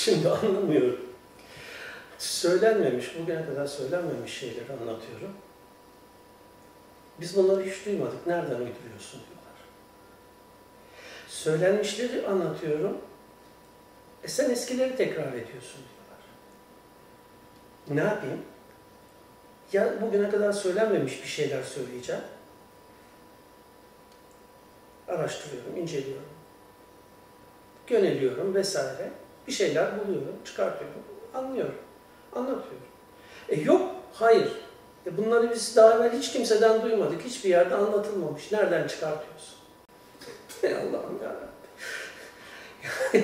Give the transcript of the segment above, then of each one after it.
Şimdi anlamıyorum. Söylenmemiş, bugüne kadar söylenmemiş şeyleri anlatıyorum. Biz bunları hiç duymadık, nereden uyduruyorsun diyorlar. Söylenmişleri anlatıyorum, sen eskileri tekrar ediyorsun diyorlar. Ne yapayım? Ya bugüne kadar söylenmemiş bir şeyler söyleyeceğim. Araştırıyorum, inceliyorum. Yöneliyorum vesaire. Bir şeyler buluyorum, çıkartıyorum, anlıyorum, anlatıyorum. Yok, hayır. Bunları biz daha evvel hiç kimseden duymadık, hiçbir yerde anlatılmamış. Nereden çıkartıyorsun? Ey Allah'ım yarabbim.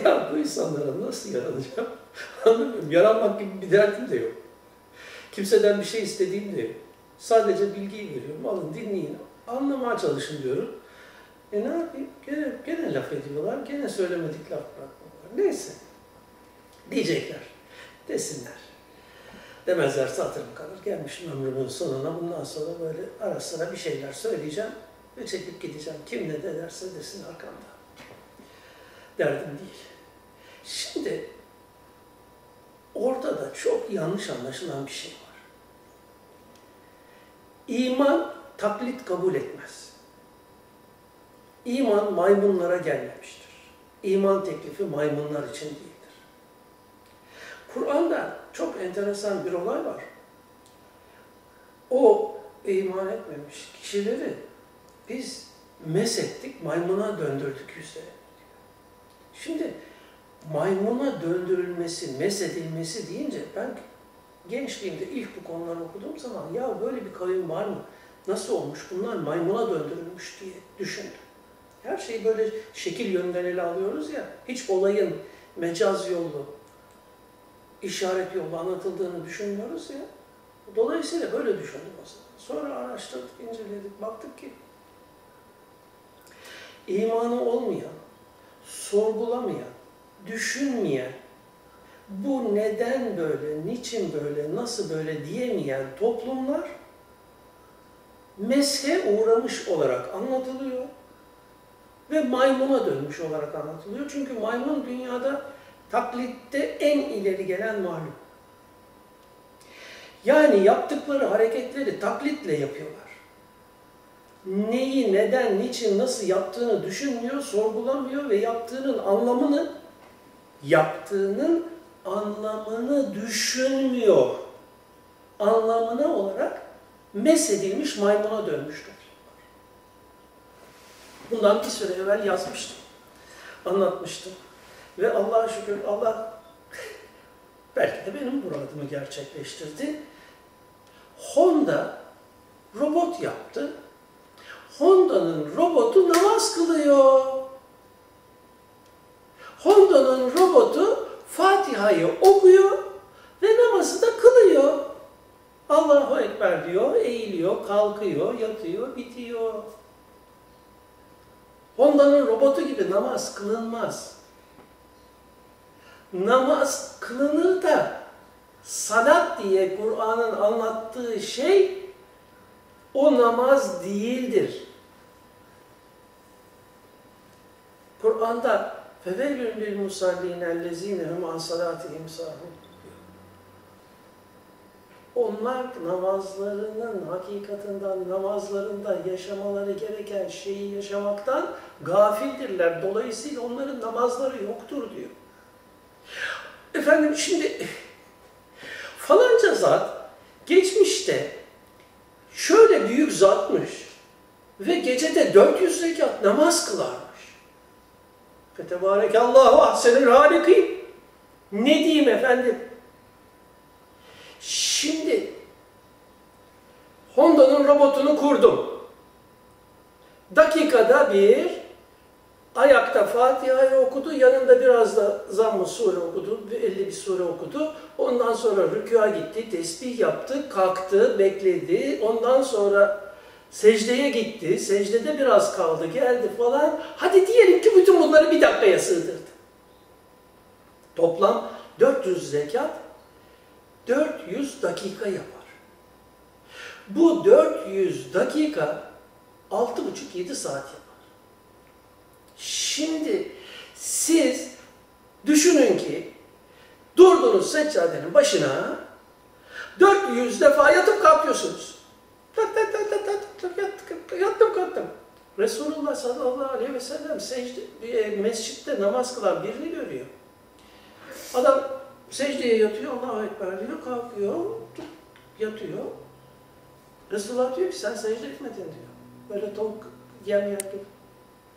Ya bu insanlara nasıl yaranacağım? Anlamıyorum. Yaranmak gibi bir derdim de yok. Kimseden bir şey istediğim de yok. Sadece bilgiyi veriyorum. Alın, dinleyin, anlamaya çalışın diyorum. Ne yapayım? Gene laf ediyorlar, gene söylemedik laf bırakmıyorlar. Neyse. Diyecekler. Desinler. Demezlerse hatırım kalır. Gelmişim ömrümün sonuna. Bundan sonra böyle ara sıra bir şeyler söyleyeceğim ve çekip gideceğim. Kim ne derse desin arkamda. Derdim değil. Şimdi orada da çok yanlış anlaşılan bir şey var. İman taklit kabul etmez. İman maymunlara gelmemiştir. İman teklifi maymunlar için değildir. Kur'an'da çok enteresan bir olay var. O iman etmemiş kişileri biz meshettik, maymuna döndürdük yüzlerini. Şimdi maymuna döndürülmesi, mesedilmesi deyince ben gençliğimde ilk bu konuları okuduğum zaman ya böyle bir kavim var mı? Nasıl olmuş? Bunlar maymuna döndürülmüş diye düşündüm. Her şeyi böyle şekil yönden ele alıyoruz ya, hiç olayın mecaz yolu, işaret yolu anlatıldığını düşünmüyoruz ya. Dolayısıyla böyle düşündüm o zaman. Sonra araştırdık, inceledik, baktık ki imanı olmayan, sorgulamayan, düşünmeyen, bu neden böyle, niçin böyle, nasıl böyle diyemeyen toplumlar meshe uğramış olarak anlatılıyor ve maymuna dönmüş olarak anlatılıyor. Çünkü maymun dünyada taklitte en ileri gelen varlık. Yani yaptıkları hareketleri taklitle yapıyorlar. Neyi, neden, niçin, nasıl yaptığını düşünmüyor, sorgulamıyor ve yaptığının anlamını düşünmüyor. Anlamına olarak mesedilmiş maymuna dönmüştür. Bundan bir süre evvel yazmıştım, anlatmıştım. Ve Allah'a şükür Allah belki de benim muradımı gerçekleştirdi. Honda robot yaptı. Honda'nın robotu namaz kılıyor. Honda'nın robotu Fatiha'yı okuyor ve namazı da kılıyor. Allahu Ekber diyor, eğiliyor, kalkıyor, yatıyor, bitiyor. Honda'nın robotu gibi namaz kılınmaz. Namaz kılınır da salat diye Kur'an'ın anlattığı şey o namaz değildir. Kur'an'da فَوَيْلٌ لِلْمُصَلِّينَ الَّذ۪ينَ هُمْ عَنْ صَلَاتِهِمْ سَاهُونَ Onlar namazlarının hakikatinden, namazlarında yaşamaları gereken şeyi yaşamaktan gafildirler. Dolayısıyla onların namazları yoktur diyor. Efendim şimdi falanca zat geçmişte şöyle büyük zatmış ve gecede 400 rekat namaz kılarmış. Fetebarekallahu ahsenül hâlikîn. Ne diyeyim efendim? Şimdi Honda'nın robotunu kurdum. Dakikada bir ayakta Fatiha'yı okudu, yanında biraz da zamm-ı sure okudu, 50 bir sure okudu. Ondan sonra rükûa gitti, tesbih yaptı, kalktı, bekledi. Ondan sonra secdeye gitti, secdede biraz kaldı, geldi falan. Hadi diyelim ki bütün bunları bir dakikaya sığdırdı. Toplam 400 rekat, 400 dakika yapar. Bu 400 dakika 6,5-7 saat yapar. Şimdi siz düşünün ki Durdunuz seccadenin başına, 400 defa yatıp kalkıyorsunuz. Tak tak tak tak tak tak yattım kalktım. Resulullah sallallahu aleyhi ve sellem mescitte namaz kılan birini görüyor. Adam secdeye yatıyor, Allahu Ekber diyor, kalkıyor, yatıyor. Resulullah diyor ki sen secde etmedin diyor. Böyle tavuk yem dur.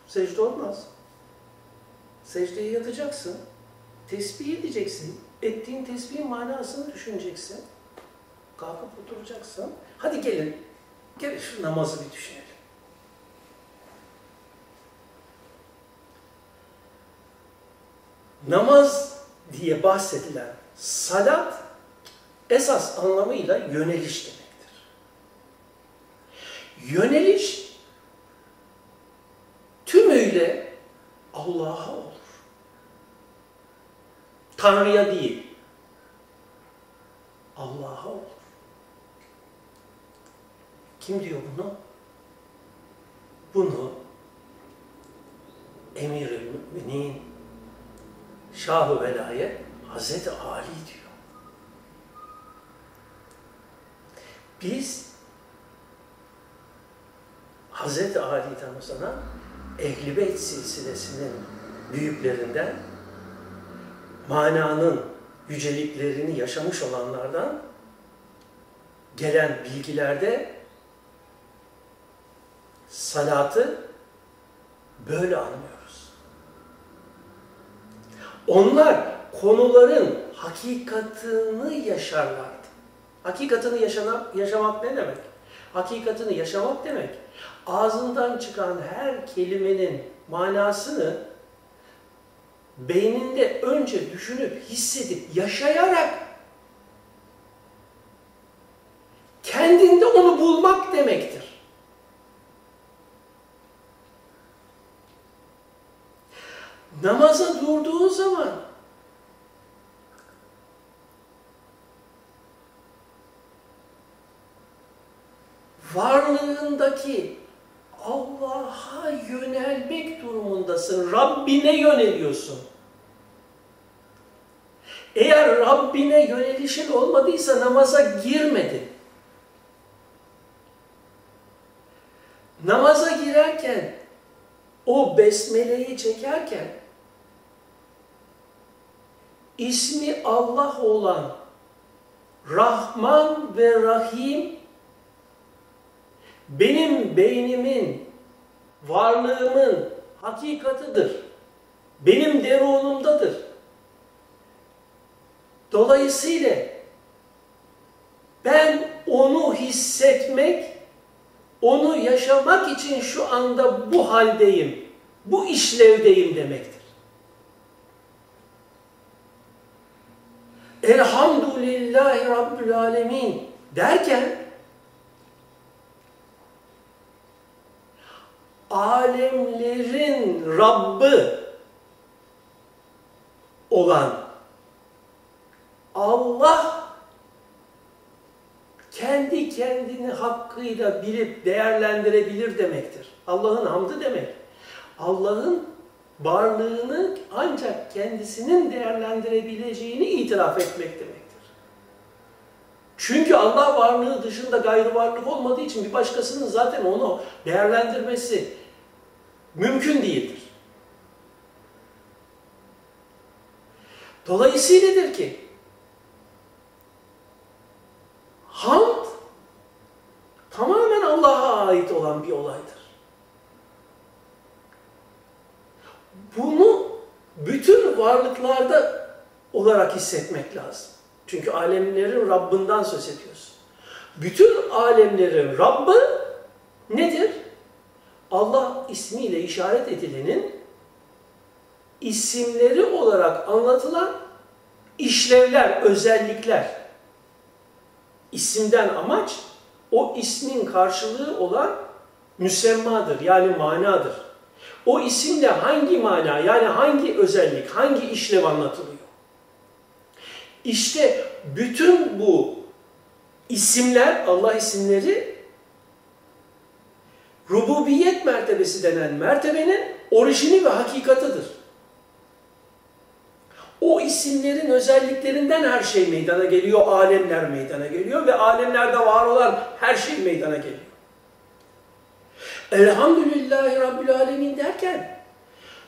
Secde olmaz. Secdeye yatacaksın, tesbih edeceksin, ettiğin tesbihin manasını düşüneceksin. Kalkıp oturacaksın. Hadi gelin şu namazı bir düşünelim. Namaz diye bahsedilen salat esas anlamıyla yöneliş demektir. Yöneliş tümüyle Allah'a olur. Tanrı'ya değil, Allah'a olur. Kim diyor bunu? Bunu Emir-i Müminin, Şah-ı Velayet Hazreti Ali diyor. Biz Hazreti Ali'den sonra Ehl-i Beyt silsilesinin büyüklerinden, mananın yüceliklerini yaşamış olanlardan gelen bilgilerde salatı böyle anlıyoruz. Onlar konuların hakikatını yaşarlardı. Hakikatini yaşamak ne demek? Hakikatini yaşamak demek, ağzından çıkan her kelimenin manasını beyninde önce düşünüp, hissedip, yaşayarak kendinde onu bulmak demektir. Namaza durduğu zaman varlığındaki Allah'a yönelmek durumundasın. Rabbine yöneliyorsun. Eğer Rabbine yönelişin olmadıysa namaza girmedin. Namaza girerken, o besmeleyi çekerken, ismi Allah olan Rahman ve Rahim, benim beynimin, varlığımın hakikatıdır. Benim derunumdadır. Dolayısıyla ben onu hissetmek, onu yaşamak için şu anda bu haldeyim, bu işlevdeyim demektir. Elhamdülillahi Rabbil Alemin derken alemlerin Rabbı olan Allah kendi kendini hakkıyla bilip değerlendirebilir demektir. Allah'ın hamdı demek. Allah'ın varlığını ancak kendisinin değerlendirebileceğini itiraf etmek demektir. Çünkü Allah varlığı dışında gayrı varlık olmadığı için bir başkasının zaten onu değerlendirmesi mümkün değildir. Dolayısıyladır ki hamd tamamen Allah'a ait olan bir olaydır. Bunu bütün varlıklarda olarak hissetmek lazım. Çünkü alemlerin Rabbinden söz ediyoruz. Bütün alemlerin Rabbı nedir? Allah ismiyle işaret edilenin isimleri olarak anlatılan işlevler, özellikler. İsimden amaç o ismin karşılığı olan müsemmadır, yani manadır. O isimle hangi mana, yani hangi özellik, hangi işlev anlatılıyor? İşte bütün bu isimler, Allah isimleri, rububiyet mertebesi denen mertebenin orijini ve hakikatıdır. O isimlerin özelliklerinden her şey meydana geliyor, alemler meydana geliyor ve alemlerde var olan her şey meydana geliyor. Elhamdülillahi Rabbil Alemin derken,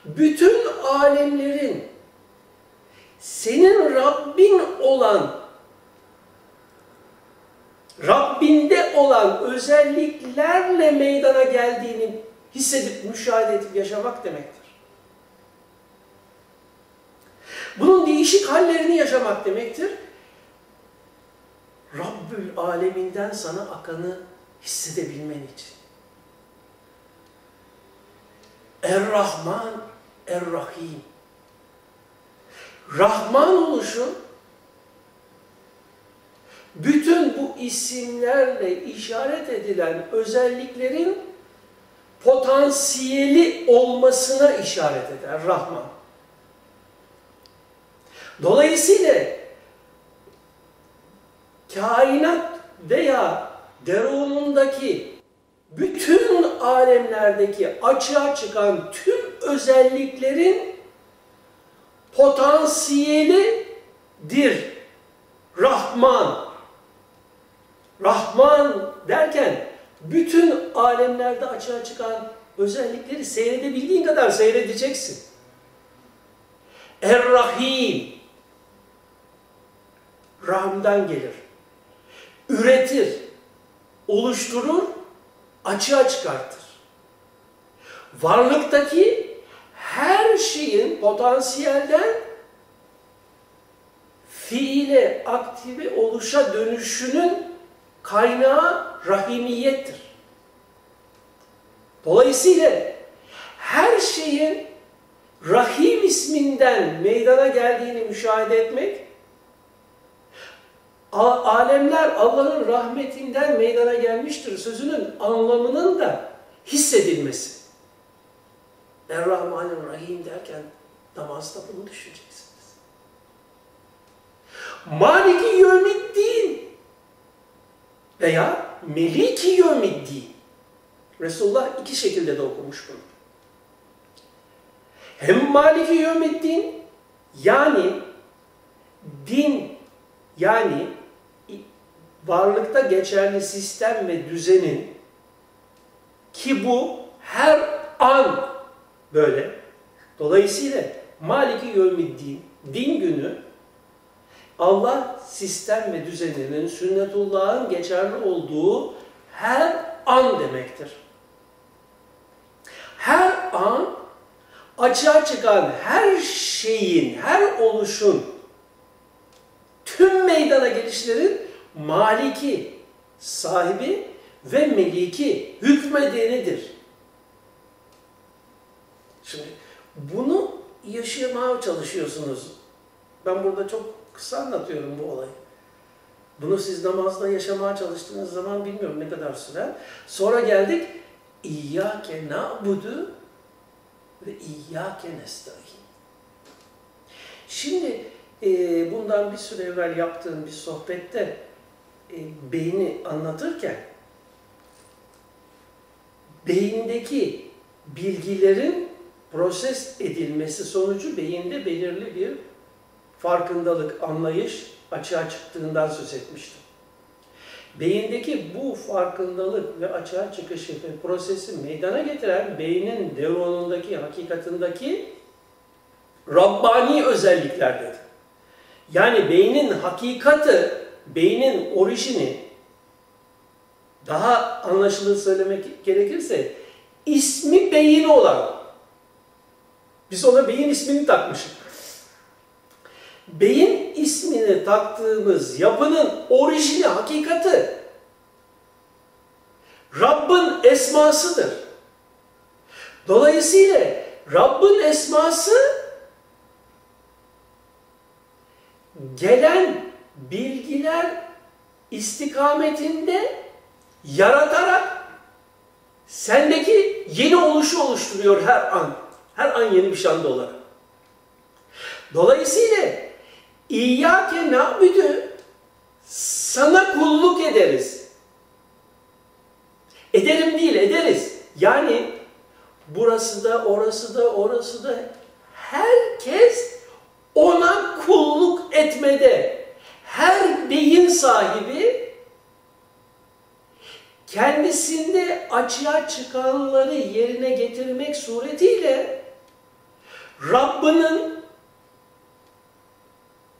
bütün alemlerin senin Rabbin olan, Rabbinde olan özelliklerle meydana geldiğini hissedip, müşahede edip yaşamak demektir. Bunun değişik hallerini yaşamak demektir. Rabbül Aleminden sana akanı hissedebilmen için. Er-Rahman, Er-Rahim. Rahman oluşu, bütün bu isimlerle işaret edilen özelliklerin potansiyeli olmasına işaret eder Rahman. Dolayısıyla kainat veya derunundaki bütün alemlerdeki açığa çıkan tüm özelliklerin potansiyelidir Rahman. Rahman derken bütün alemlerde açığa çıkan özellikleri seyredebildiğin kadar seyredeceksin. Er-Rahim, Rahm'dan gelir. Üretir, oluşturur, açığa çıkartır. Varlıktaki her şeyin potansiyelden fiile, aktive oluşa dönüşünün kaynağı rahimiyettir. Dolayısıyla her şeyin Rahim isminden meydana geldiğini müşahede etmek, alemler Allah'ın rahmetinden meydana gelmiştir sözünün anlamının da hissedilmesi. Er-Rahmanir-Rahim derken namazda bunu düşüneceksiniz. Maliki Yevmiddin veya Meliki Yevmiddin. Resulullah iki şekilde de okumuş bunu. Hem Maliki Yevmiddin, yani din, yani varlıkta geçerli sistem ve düzenin, ki bu her an böyle. Dolayısıyla Maliki Yevmiddin, din günü, Allah sistem ve düzeninin, sünnetullah'ın geçerli olduğu her an demektir. Her an açığa çıkan her şeyin, her oluşun, tüm meydana gelişlerin maliki, sahibi ve meliki, hükmedenidir. Şimdi bunu yaşamaya çalışıyorsunuz. Ben burada çok kısa anlatıyorum bu olayı. Bunu siz namazda yaşamaya çalıştığınız zaman bilmiyorum ne kadar sürer. Sonra geldik, İyyâke na'budu ve İyyâke nestaîn. Şimdi bundan bir süre evvel yaptığım bir sohbette beyni anlatırken beyindeki bilgilerin proses edilmesi sonucu beyinde belirli bir farkındalık, anlayış açığa çıktığından söz etmiştim. Beyindeki bu farkındalık ve açığa çıkışı ve prosesi meydana getiren beynin devronundaki, hakikatindeki Rabbani özellikler dedi. Yani beynin hakikati, beynin orijini, daha anlaşılır söylemek gerekirse, ismi beyin olan, biz ona beyin ismini takmışız. Beyin ismini taktığımız yapının orijini, hakikati, Rabbin esmasıdır. Dolayısıyla Rabbin esması gelen bilgiler istikametinde yaratarak sendeki yeni oluşu oluşturuyor her an. Her an yeni bir şanda olarak. Dolayısıyla İyyâke na'budu, sana kulluk ederiz. Ederim değil, ederiz. Yani burası da, orası da, orası da herkes ona kulluk etmede her beyin sahibi kendisinde açığa çıkanları yerine getirmek suretiyle Rabbinin,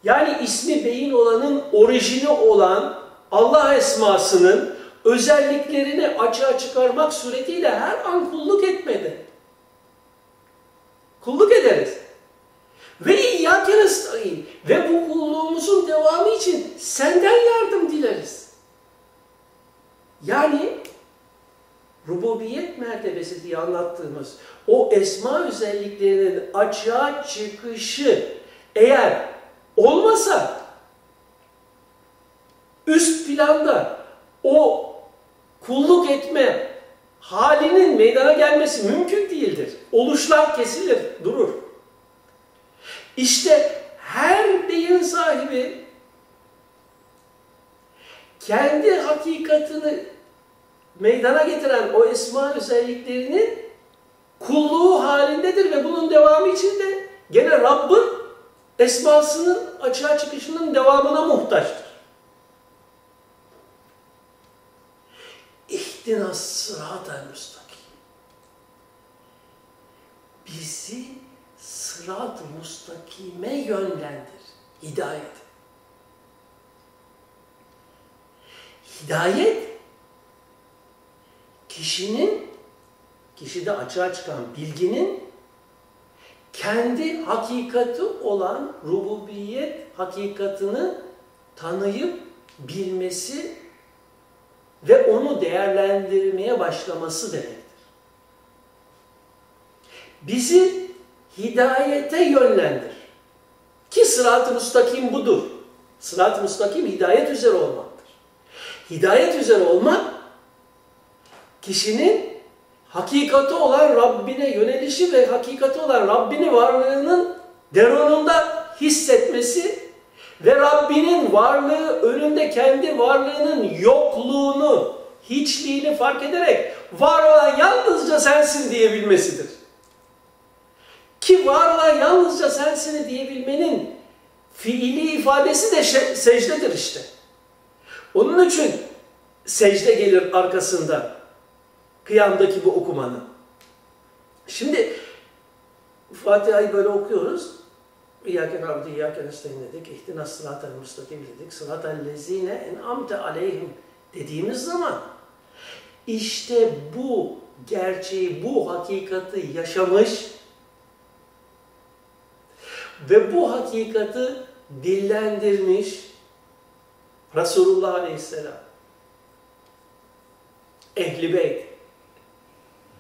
yani ismi beyin olanın orijini olan Allah esmasının özelliklerini açığa çıkarmak suretiyle her an kulluk etmedi. Kulluk ederiz. Ve İyyâke nestaîn. Ve bu kulluğumuzun devamı için senden yardım dileriz. Yani rububiyet mertebesi diye anlattığımız o esma özelliklerinin açığa çıkışı eğer olmasa üst planda o kulluk etme halinin meydana gelmesi mümkün değildir. Oluşlar kesilir, durur. İşte her beyin sahibi kendi hakikatini meydana getiren o esma özelliklerinin kulluğu halindedir ve bunun devamı için de gene Rabb'in esmasının açığa çıkışının devamına muhtaçtır. İhdinas sıratel müstakim. Bizi sırat-ı müstakime yönlendir. Hidayet. Hidayet, kişide açığa çıkan bilginin kendi hakikati olan rububiyet hakikatini tanıyıp bilmesi ve onu değerlendirmeye başlaması demektir. Bizi hidayete yönlendir. Ki sırat-ı müstakim budur. Sırat-ı müstakim hidayet üzere olmaktır. Hidayet üzere olmak, kişinin hakikati olan Rabbine yönelişi ve hakikati olan Rabbinin varlığının deronunda hissetmesi ve Rabbinin varlığı önünde kendi varlığının yokluğunu, hiçliğini fark ederek var olan yalnızca sensin diyebilmesidir. Ki var olan yalnızca sensin diyebilmenin fiili ifadesi de secdedir işte. Onun için secde gelir arkasında kıyamdaki bu okumanın. Şimdi Fatiha'yı böyle okuyoruz. İyyâke na'budu ve iyyâke nestaîn dedik. İhdinas sıratel müstakim dedik. Sıratel lezîne en'amte aleyhim dediğimiz zaman işte bu gerçeği, bu hakikati yaşamış ve bu hakikati dillendirmiş Resulullah Aleyhisselam, Ehl-i Beyt,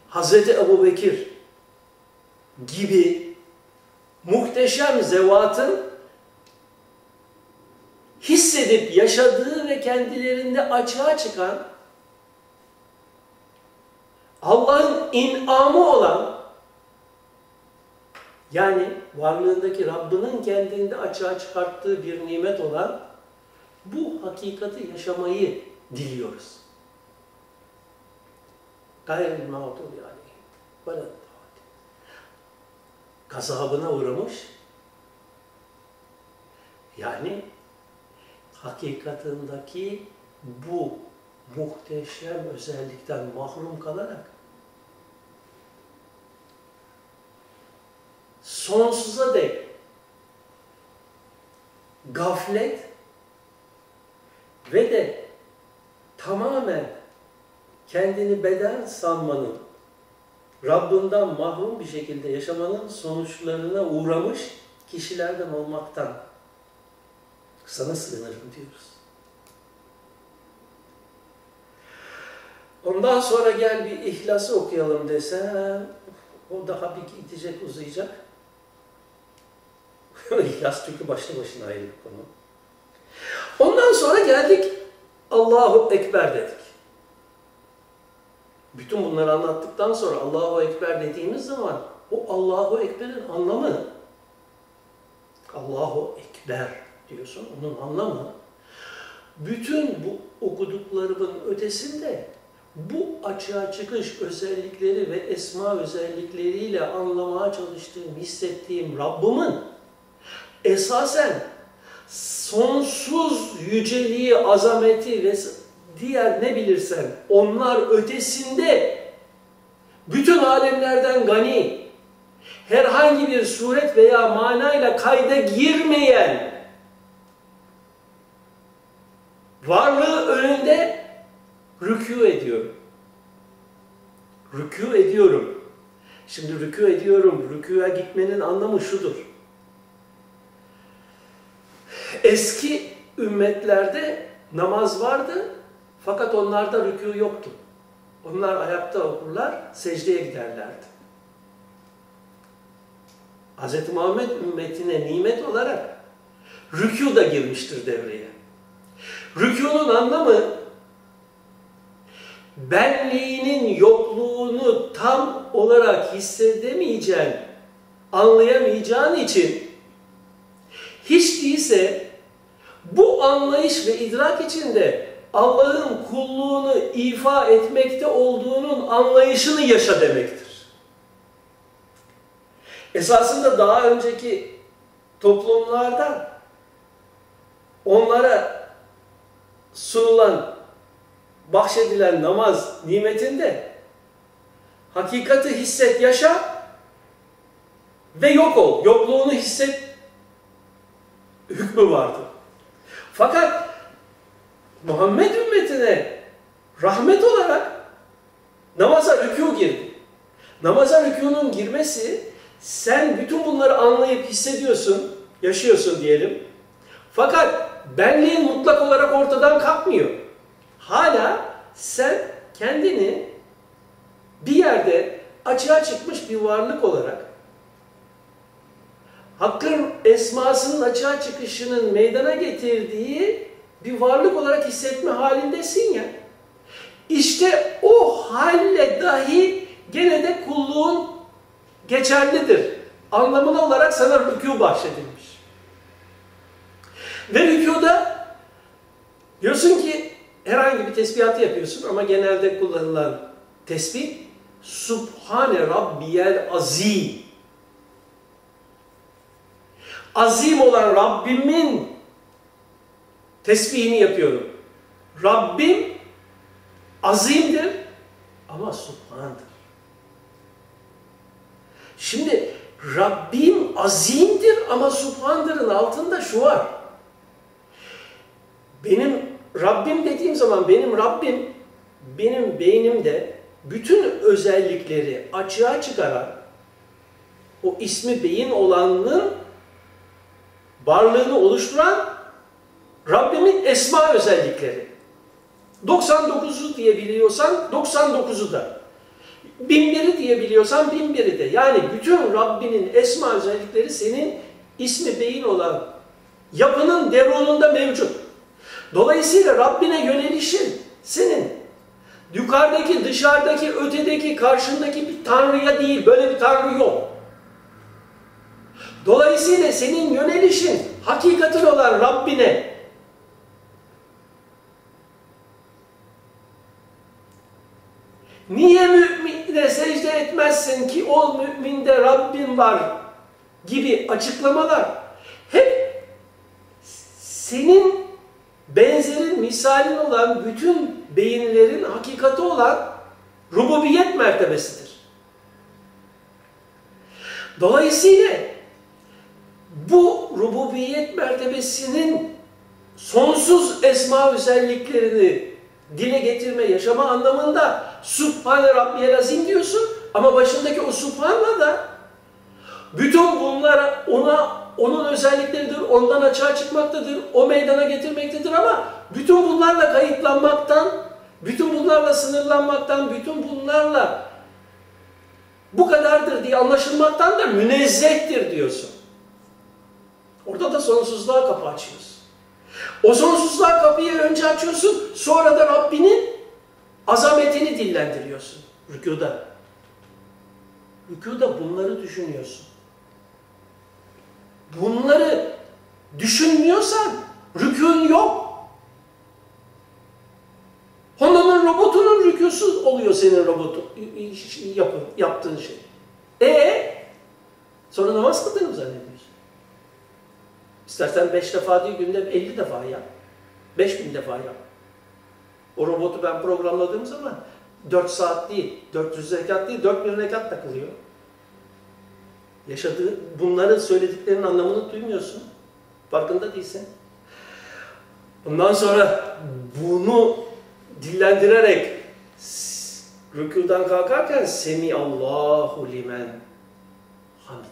Hazreti Ebubekir gibi muhteşem zevatın hissedip yaşadığı ve kendilerinde açığa çıkan Allah'ın inamı olan, yani varlığındaki Rabbinin kendinde açığa çıkarttığı bir nimet olan bu hakikati yaşamayı diliyoruz. Gayril mağdubi aleyhim. Gazabına uğramış, yani hakikatindeki bu muhteşem özellikten mahrum kalarak sonsuza dek gaflet ve de tamamen kendini beden sanmanın, Rabbinden mahrum bir şekilde yaşamanın sonuçlarına uğramış kişilerden olmaktan sana sığınırım diyoruz. Ondan sonra gel bir İhlas'ı okuyalım desem, o daha bir gidecek, uzayacak. İhlas çünkü başlı başına ayrı bir konu. Ondan sonra geldik Allahu Ekber dedik. Bütün bunları anlattıktan sonra Allahu Ekber dediğimiz zaman o Allahu Ekber'in anlamı, Allahu Ekber diyorsun, onun anlamı bütün bu okuduklarımın ötesinde bu açığa çıkış özellikleri ve esma özellikleriyle anlamaya çalıştığım, hissettiğim Rabbimin esasen sonsuz yüceliği, azameti ve diğer ne bilirsen onlar ötesinde bütün alemlerden gani, herhangi bir suret veya manayla kayda girmeyen, varlığı önünde rükû ediyorum. Rükû ediyorum. Şimdi rükû ediyorum. Rükûya gitmenin anlamı şudur. Eski ümmetlerde namaz vardı fakat onlarda rükû yoktu. Onlar ayakta okurlar, secdeye giderlerdi. Hz. Muhammed ümmetine nimet olarak rükû da girmiştir devreye. Rükûnun anlamı benliğinin yokluğunu tam olarak hissedemeyeceğin, anlayamayacağın için hiç değilse bu anlayış ve idrak içinde Allah'ın kulluğunu ifa etmekte olduğunun anlayışını yaşa demektir. Esasında daha önceki toplumlarda onlara sunulan, bahşedilen namaz nimetinde hakikati hisset, yaşa ve yok ol. Yokluğunu hisset hükmü vardı. Fakat Muhammed ümmetine rahmet olarak namaza rükû girdi. Namaza rükûnun girmesi, sen bütün bunları anlayıp hissediyorsun, yaşıyorsun diyelim. Fakat benliğin mutlak olarak ortadan kalkmıyor. Hala sen kendini bir yerde açığa çıkmış bir varlık olarak Hakk'ın esmasının açığa çıkışının meydana getirdiği bir varlık olarak hissetme halindesin ya. İşte o halle dahi gene de kulluğun geçerlidir. Anlamına olarak sana rükû bahşedilmiş. Ve rükûda diyorsun ki herhangi bir tesbihatı yapıyorsun ama genelde kullanılan tesbih Subhane Rabbiyel Azim. Azim olan Rabbimin tesbihini yapıyorum. Rabbim azimdir ama subhandır. Şimdi Rabbim azimdir ama subhandırın altında şu var. Benim Rabbim dediğim zaman benim Rabbim benim beynimde bütün özellikleri açığa çıkaran o ismi beyin olanın varlığını oluşturan Rabbimin esma özellikleri. 99'u diyebiliyorsan 99'u da. 1001'i diyebiliyorsan 1001'i de. Yani bütün Rabbinin esma özellikleri senin ismi beyin olan yapının derununda mevcut. Dolayısıyla Rabbine yönelişin senin yukarıdaki, dışarıdaki, ötedeki, karşındaki bir tanrıya değil. Böyle bir tanrı yok. Dolayısıyla senin yönelişin hakikatin olan Rabbine. Niye mümine secde etmezsin ki o müminde Rabbin var gibi açıklamalar hep senin benzerin, misalin olan bütün beyinlerin hakikati olan rububiyet mertebesidir. Dolayısıyla bu rububiyet mertebesinin sonsuz esma özelliklerini dile getirme, yaşama anlamında Subhane Rabbiyel Azim diyorsun ama başındaki o Subhan'la da bütün bunlar onun özellikleridir, ondan açığa çıkmaktadır, o meydana getirmektedir ama bütün bunlarla kayıtlanmaktan, bütün bunlarla sınırlanmaktan, bütün bunlarla bu kadardır diye anlaşılmaktan da münezzehtir diyorsun. Orada da sonsuzluğa kapı açıyorsun. O sonsuzluğa kapıyı önce açıyorsun, sonra da Rabbinin azametini dillendiriyorsun rükûda. Rükûda bunları düşünüyorsun. Bunları düşünmüyorsan rükûn yok. Honda'nın robotunun rükûsu oluyor senin yaptığın şey. Sonra namaz kıldığını mı zannediyorsun? İstersen 5 defa değil, günde 50 defa yap. 5000 defa yap. O robotu ben programladığım zaman 4 saat değil, 400 rekat değil, 4000 rekat takılıyor. Yaşadığı, bunların söylediklerinin anlamını duymuyorsun. Farkında değilsin. Ondan sonra bunu dillendirerek rükûdan kalkarken Semi-Allahu limen hamide.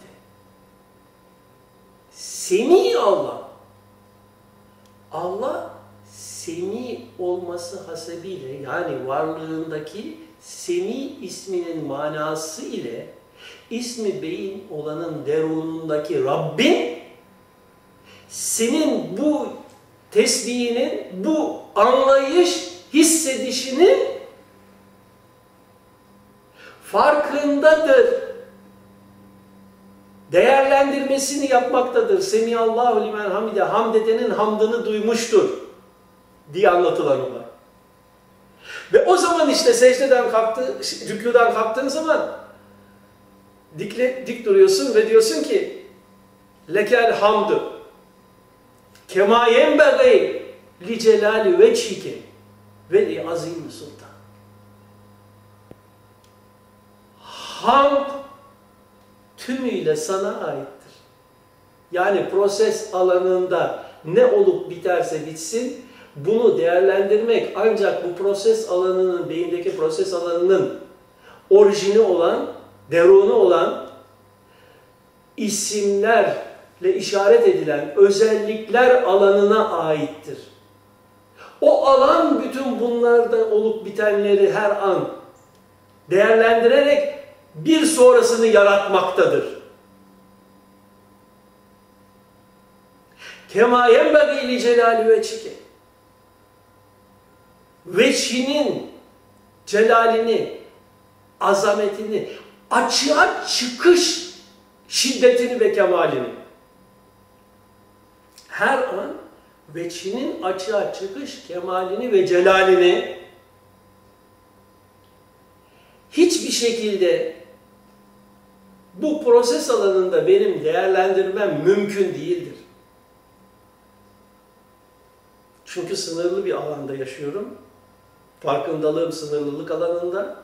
Semi Allah. Allah Semi olması hasebiyle, yani varlığındaki Semi isminin manası ile ismi beyin olanın derunundaki Rabbin senin bu tesbihinin, bu anlayış, hissedişinin farkındadır. Değerlendirmesini yapmaktadır. Semiyallahu limen hamide, hamd edenin hamdını duymuştur diye anlatılan olay. Ve o zaman işte secdeden rükûdan kalktığın zaman dik duruyorsun ve diyorsun ki lekel hamdu kema yenbeği li celali veçhike ve li azim sultan. Hamd tümüyle sana aittir. Yani proses alanında ne olup biterse bitsin, bunu değerlendirmek ancak bu proses alanının, beyindeki proses alanının orijini olan, derunu olan isimlerle işaret edilen özellikler alanına aittir. O alan bütün bunlarda olup bitenleri her an değerlendirerek bir sonrasını yaratmaktadır. Kema yenbeği li celali veçhike. Veçhinin celalini, azametini, açığa çıkış şiddetini ve kemalini her an veçhinin açığa çıkış kemalini ve celalini hiçbir şekilde bu proses alanında benim değerlendirmem mümkün değildir. Çünkü sınırlı bir alanda yaşıyorum. Farkındalığım sınırlılık alanında.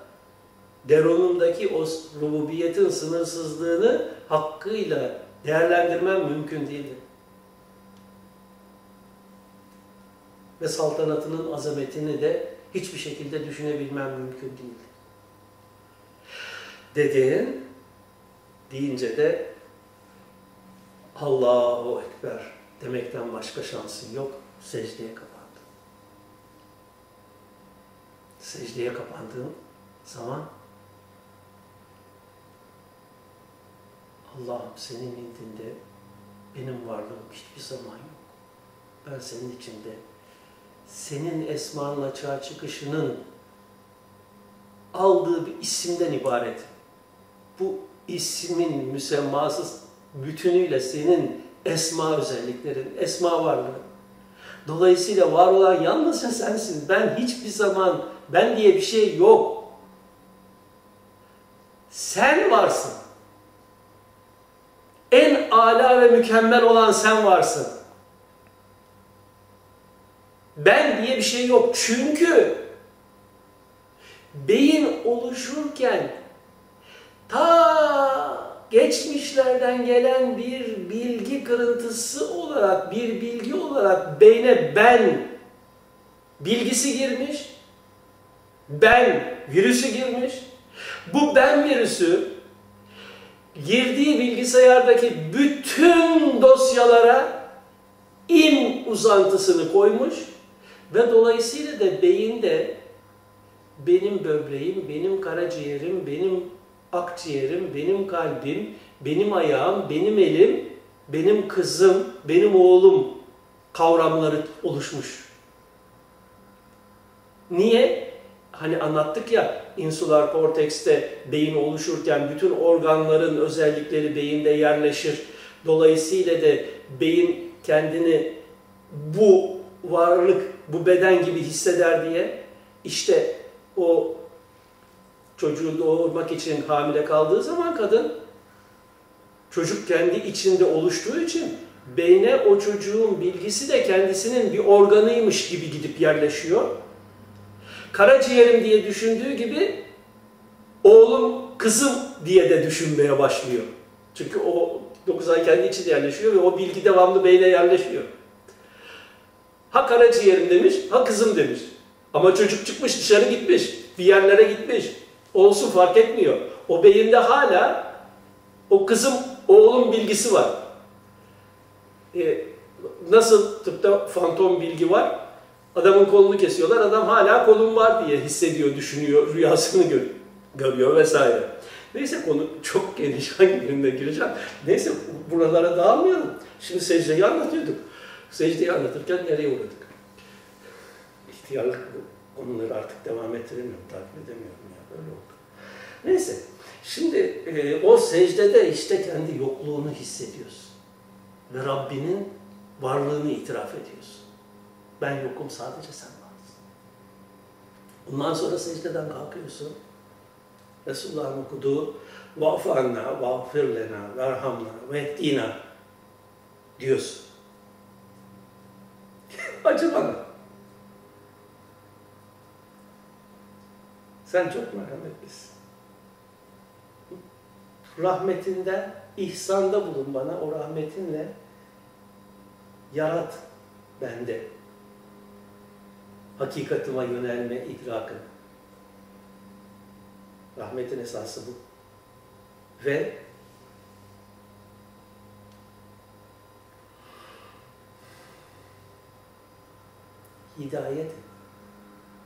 Derunumdaki o rububiyetin sınırsızlığını hakkıyla değerlendirmem mümkün değildir. Ve saltanatının azametini de hiçbir şekilde düşünebilmem mümkün değildir. Dediğin, deyince de Allahu Ekber demekten başka şansın yok. Secdeye kapandı. Secdeye kapandığın zaman Allah'ım senin indinde benim varlığım hiçbir zaman yok. Ben senin içinde senin esmanın açığa çıkışının aldığı bir isimden ibaret. Bu ismin müsemması bütünüyle senin esma özelliklerin, esma varlığı. Dolayısıyla var olan yalnızca sensin. Ben hiçbir zaman, ben diye bir şey yok. Sen varsın. En âlâ ve mükemmel olan sen varsın. Ben diye bir şey yok. Çünkü beyin oluşurken ta geçmişlerden gelen bir bilgi kırıntısı olarak, bir bilgi olarak beyne ben bilgisi girmiş, ben virüsü girmiş. Bu ben virüsü girdiği bilgisayardaki bütün dosyalara uzantısını koymuş ve dolayısıyla da beyinde benim böbreğim, benim karaciğerim, benim akciğerim, benim kalbim, benim ayağım, benim elim, benim kızım, benim oğlum kavramları oluşmuş. Niye? Hani anlattık ya, insular kortekste beyin oluşurken bütün organların özellikleri beyinde yerleşir. Dolayısıyla da beyin kendini bu varlık, bu beden gibi hisseder diye işte o çocuğu doğurmak için hamile kaldığı zaman kadın çocuk kendi içinde oluştuğu için beyne o çocuğun bilgisi de kendisinin bir organıymış gibi gidip yerleşiyor. Karaciğerim diye düşündüğü gibi oğlum, kızım diye de düşünmeye başlıyor. Çünkü o 9 ay kendi içinde yerleşiyor ve o bilgi devamlı beyne yerleşiyor. Ha karaciğerim demiş, ha kızım demiş. Ama çocuk çıkmış, dışarı gitmiş, bir yerlere gitmiş. Olsun, fark etmiyor. O beyinde hala o kızım, oğlum bilgisi var. Nasıl tıpta fantom bilgi var? Adamın kolunu kesiyorlar, adam hala kolum var diye hissediyor, düşünüyor, rüyasını görüyor vesaire. Neyse, konu çok geniş, hangi birine gireceğim. Neyse, buralara dağılmayalım. Şimdi secdeyi anlatıyorduk. Secdeyi anlatırken nereye uğradık? İhtiyarlık konuları artık devam ettiremiyorum, takip edemiyorum ya, böyle oldu. Neyse, şimdi o secdede işte kendi yokluğunu hissediyorsun. Ve Rabbinin varlığını itiraf ediyorsun. Ben yokum, sadece sen varsın. Ondan sonra secdeden kalkıyorsun. Resulullah'ın okuduğu وَعْفَ عَنَّا وَعْفِرْ لَنَا وَاَرْحَمْنَا وَاهْدِنَا diyorsun. Acı bana. Sen çok merhametlisin. Rahmetinden, ihsanda bulun bana, o rahmetinle yarat bende hakikatıma yönelme idrakını. Rahmetin esası bu. Ve hidayet et.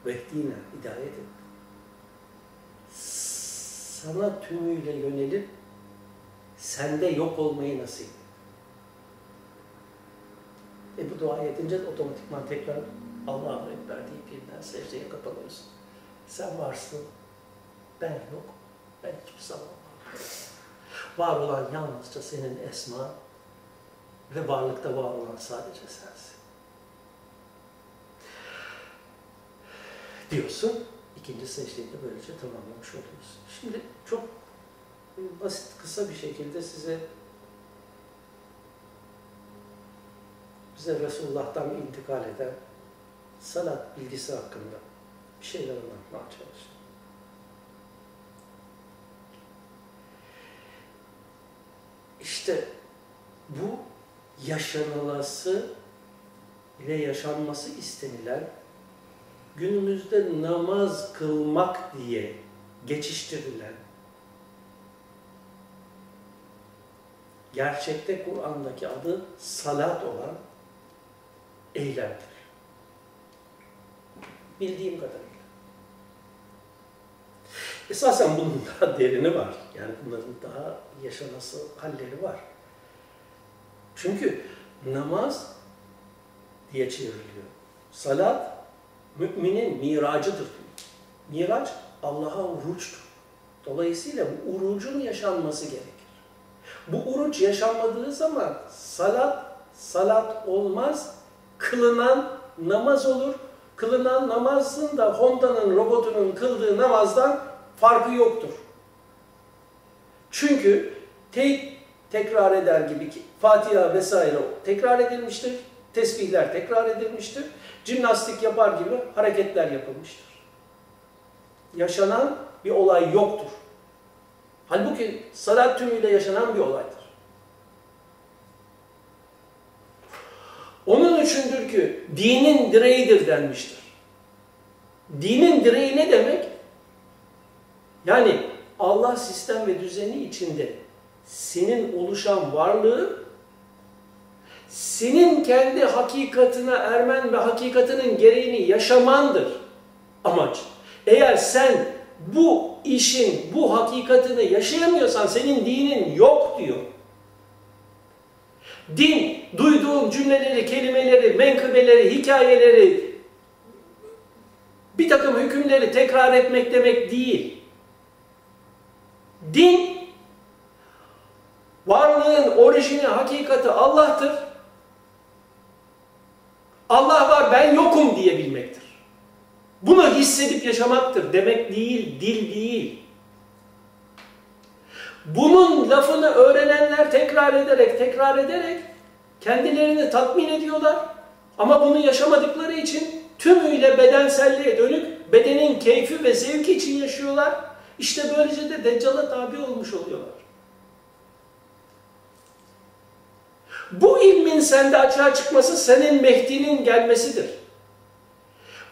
Vehdina, hidayet et. Sana tümüyle yönelip sende yok olmayı nasip et. Bu dua edince otomatikman tekrar Allahu Ekber deyip yeniden secdeye kapanıyorsun. Sen varsın, ben yok, ben hiçbir zaman var olan yalnızca senin esma ve varlıkta var olan sadece sensin. Diyorsun, ikinci secdeyi de böylece tamamlamış oluyorsun. Şimdi çok basit, kısa bir şekilde bize Resulullah'tan intikal eden salat bilgisi hakkında bir şeyler anlatmaya çalıştım. İşte bu yaşanılası ve yaşanması istenilen, günümüzde namaz kılmak diye geçiştirilen, gerçekte Kur'an'daki adı salat olan eylemdir. Bildiğim kadarıyla. Esasen bunun daha derini var. Yani bunların daha yaşanası halleri var. Çünkü namaz diye çevriliyor. Salat, müminin miracıdır diyor. Miraç, Allah'a uruçtur. Dolayısıyla bu urucun yaşanması gerekir. Bu uruç yaşanmadığı zaman salat olmaz, kılınan namaz olur. Kılınan namazın da Honda'nın, robotunun kıldığı namazdan farkı yoktur. Çünkü tekrar eder gibi Fatiha vesaire tekrar edilmiştir. Tesbihler tekrar edilmiştir. Jimnastik yapar gibi hareketler yapılmıştır. Yaşanan bir olay yoktur. Halbuki salat tümüyle yaşanan bir olaydır. Onun içindir ki dinin direğidir denmiştir. Dinin direği ne demek? Yani Allah sistem ve düzeni içinde senin oluşan varlığın, senin kendi hakikatine ermen ve hakikatinin gereğini yaşamandır amaç. Eğer sen bu işin, bu hakikatini yaşayamıyorsan senin dinin yok diyor. Din, duyduğun cümleleri, kelimeleri, menkıbeleri, hikayeleri, bir takım hükümleri tekrar etmek demek değil. Din, varlığın orijini, hakikati Allah'tır. Allah var, ben yokum diyebilmektir. Bunu hissedip yaşamaktır demek değil, dil değil. Bunun lafını öğrenenler tekrar ederek Kendilerini tatmin ediyorlar ama bunu yaşamadıkları için tümüyle bedenselliğe dönük, bedenin keyfi ve zevki için yaşıyorlar. İşte böylece de Deccal'a tabi olmuş oluyorlar. Bu ilmin sende açığa çıkması senin Mehdi'nin gelmesidir.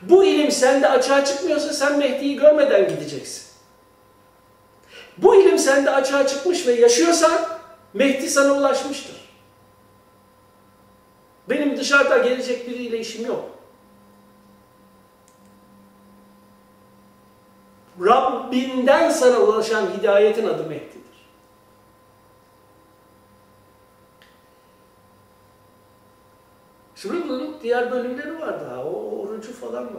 Bu ilim sende açığa çıkmıyorsa sen Mehdi'yi görmeden gideceksin. Bu ilim sende açığa çıkmış ve yaşıyorsan Mehdi sana ulaşmıştır. Benim dışarıda gelecek biriyle işim yok. Rabbinden sana ulaşan hidayetin adı Mehdi'dir. Şimdi bunun diğer bölümleri var daha. O orucu falan var.